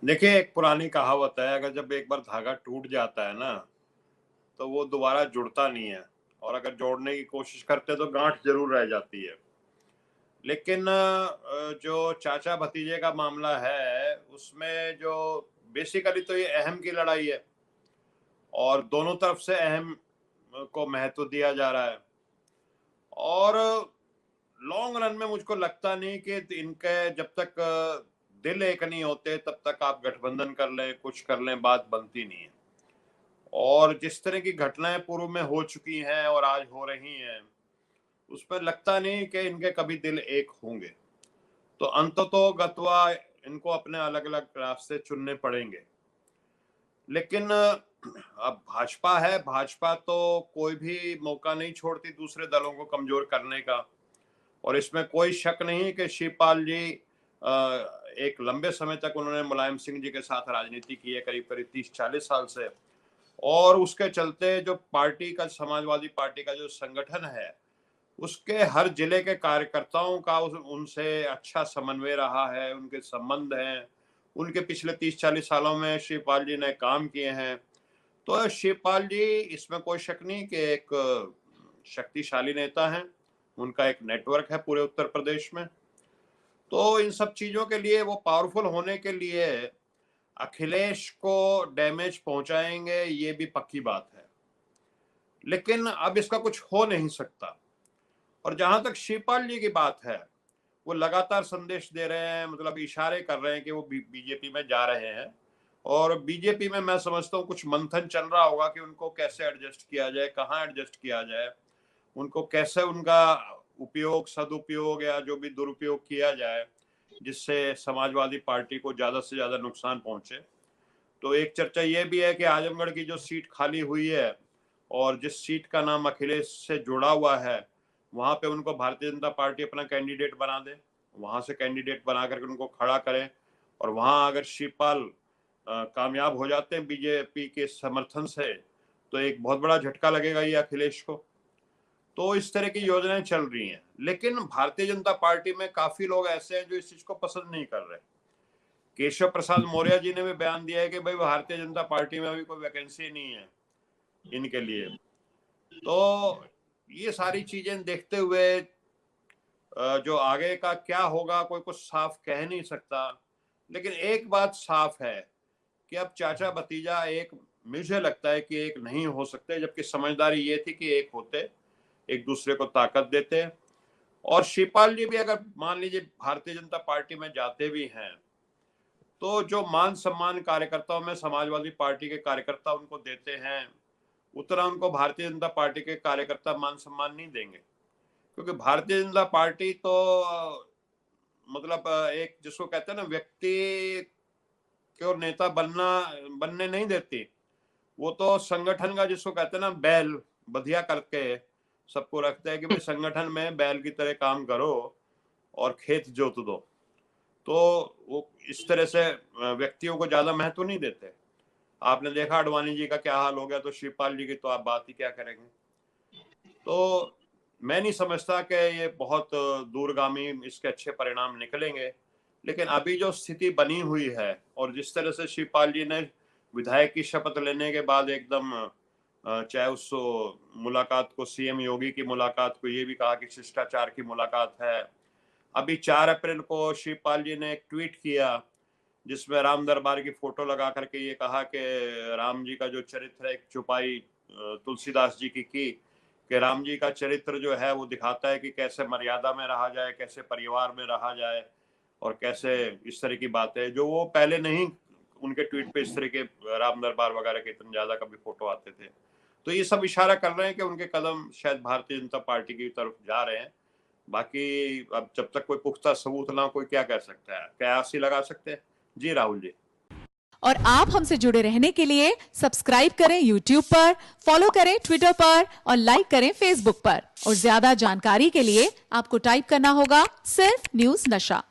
देखिए, एक पुरानी कहावत है, अगर जब एक बार धागा टूट जाता है ना, तो वो दोबारा जुड़ता नहीं है, और अगर जोड़ने की कोशिश करते हैं तो गांठ ज़रूर रह जाती है। लेकिन जो चाचा-भतीजे का मामला है, उसमें जो बेसिकली तो ये अहम की लड़ाई है, और दोनों तरफ से अहम को महत्व दिया जा रहा है। और लॉन्ग रन में मुझको लगता नहीं कि इनके जब तक दिल एक नहीं होते, तब तक आप गठबंधन कर लें, कुछ कर लें, बात बनती नहीं है। और जिस तरह की घटनाएं पूर्व में हो चुकी हैं और आज हो रही हैं, उसमें लगता नहीं कि इनके कभी दिल एक होंगे। तो अंततोगत्वा इनको अपने अलग-अलग रास्ते चुनने पड़ेंगे। लेकिन अब भाजपा है, भाजपा तो कोई भी मौका नहीं छोड़ती दूसरे दलों को कमज़ोर करने का। और इसमें कोई शक नहीं कि शिवपाल जी एक लंबे समय तक उन्होंने मुलायम सिंह जी के साथ राजनीति की है, करीब-करीब 30-40 साल से। और उसके चलते जो पार्टी का, समाजवादी पार्टी का जो संगठन है, उसके हर जिले के कार्यकर्ताओं का उनसे अच्छा समन्वय रहा है, उनके संबंध हैं, उनके पिछले 30-40 सालों में शिवपाल जी ने काम किए हैं। तो शिवपाल जी, इसमें कोई शक नहीं कि एक शक्तिशाली नेता हैं, उनका एक नेटवर्क है पूरे उत्तर प्रदेश में। तो इन सब चीज़ों के लिए, वो पावरफुल होने के लिए अखिलेश को डैमेज पहुंचाएंगे, ये भी पक्की बात है। लेकिन अब इसका कुछ हो नहीं सकता। और जहां तक शिवपाल जी की बात है, वो लगातार संदेश दे रहे हैं, मतलब इशारे कर रहे हैं कि वो बीजेपी में जा रहे हैं। और बीजेपी में मैं समझता हूँ कुछ मंथन चल रहा होगा कि उनको कैसे एडजस्ट किया जाए, कहाँ एडजस्ट किया जाए, उनको कैसे उनका उपयोग, सदुपयोग या जो भी दुरुपयोग किया जाए, जिससे समाजवादी पार्टी को ज्यादा से ज्यादा नुकसान पहुंचे। तो एक चर्चा ये भी है कि आजमगढ़ की जो सीट खाली हुई है, और जिस सीट का नाम अखिलेश से जुड़ा हुआ है, वहां पे उनको भारतीय जनता पार्टी अपना कैंडिडेट बना दे, वहां से कैंडिडेट बना करके उनको खड़ा करें। और वहां अगर शिवपाल कामयाब हो जाते हैं बीजेपी के समर्थन से, तो एक बहुत बड़ा झटका लगेगा ये अखिलेश को। तो इस तरह की योजनाएं चल रही हैं। लेकिन भारतीय जनता पार्टी में काफी लोग ऐसे हैं जो इस चीज को पसंद नहीं कर रहे। केशव प्रसाद मौर्य जी ने भी बयान दिया है कि भाई भारतीय जनता पार्टी में अभी कोई वैकेंसी नहीं है इनके लिए। तो ये सारी चीजें देखते हुए जो आगे का क्या होगा, कोई कुछ साफ कह नहीं सकता। लेकिन एक बात साफ है कि अब चाचा भतीजा एक, मुझे लगता है कि एक नहीं हो सकते, जबकि समझदारी ये थी कि एक होते, एक दूसरे को ताकत देते। और शिवपाल जी भी अगर मान लीजिए भारतीय जनता पार्टी में जाते भी हैं, तो जो मान सम्मान कार्यकर्ताओं में समाजवादी पार्टी के कार्यकर्ता उनको देते हैं, उतना उनको भारतीय जनता पार्टी के कार्यकर्ता मान सम्मान नहीं देंगे। क्योंकि भारतीय जनता पार्टी तो मतलब एक जिसको कहते हैं ना, व्यक्ति को नेता बनने नहीं देती। वो तो संगठन का, जिसको कहते हैं ना, बैल बधिया करके सबको रखते हैं कि भाई संगठन में बैल की तरह काम करो और खेत जोत दो। तो वो इस तरह से व्यक्तियों को ज्यादा महत्व नहीं देते। आपने देखा आडवाणी जी का क्या हाल हो गया, तो शिवपाल जी की तो आप बात ही क्या करेंगे। तो मैं नहीं समझता कि ये बहुत दूरगामी इसके अच्छे परिणाम निकलेंगे। लेकिन अभी जो स्थिति बनी हुई है, और जिस तरह से शिवपाल जी ने विधायक की शपथ लेने के बाद एकदम चाहे उस मुलाकात को, सीएम योगी की मुलाकात को, ये भी कहा कि शिष्टाचार की मुलाकात है। अभी 4 अप्रैल को शिवपाल जी ने एक ट्वीट किया, जिसमें राम दरबार की फोटो लगा करके ये कहा कि राम जी का जो चरित्र है, एक चुपाई तुलसीदास जी की कि राम जी का चरित्र जो है वो दिखाता है कि कैसे मर्यादा में रहा जाए, कैसे परिवार में रहा जाए, और कैसे इस तरह की बातें जो वो पहले नहीं, उनके ट्वीट पे इस तरह के राम दरबार वगैरह के इतने ज्यादा कभी फोटो आते थे। तो ये सब इशारा कर रहे हैं कि उनके कदम शायद भारतीय जनता पार्टी की तरफ जा रहे हैं। बाकी अब जब तक कोई पुख्ता सबूत ना, कोई क्या कर सकता है, कयास ही लगा सकते हैं। जी राहुल जी। और आप हमसे जुड़े रहने के लिए सब्सक्राइब करें YouTube पर, फॉलो करें ट्विटर पर और लाइक करें Facebook पर। और ज्यादा जानकारी के लिए आपको टाइप करना होगा सिर्फ न्यूज नशा।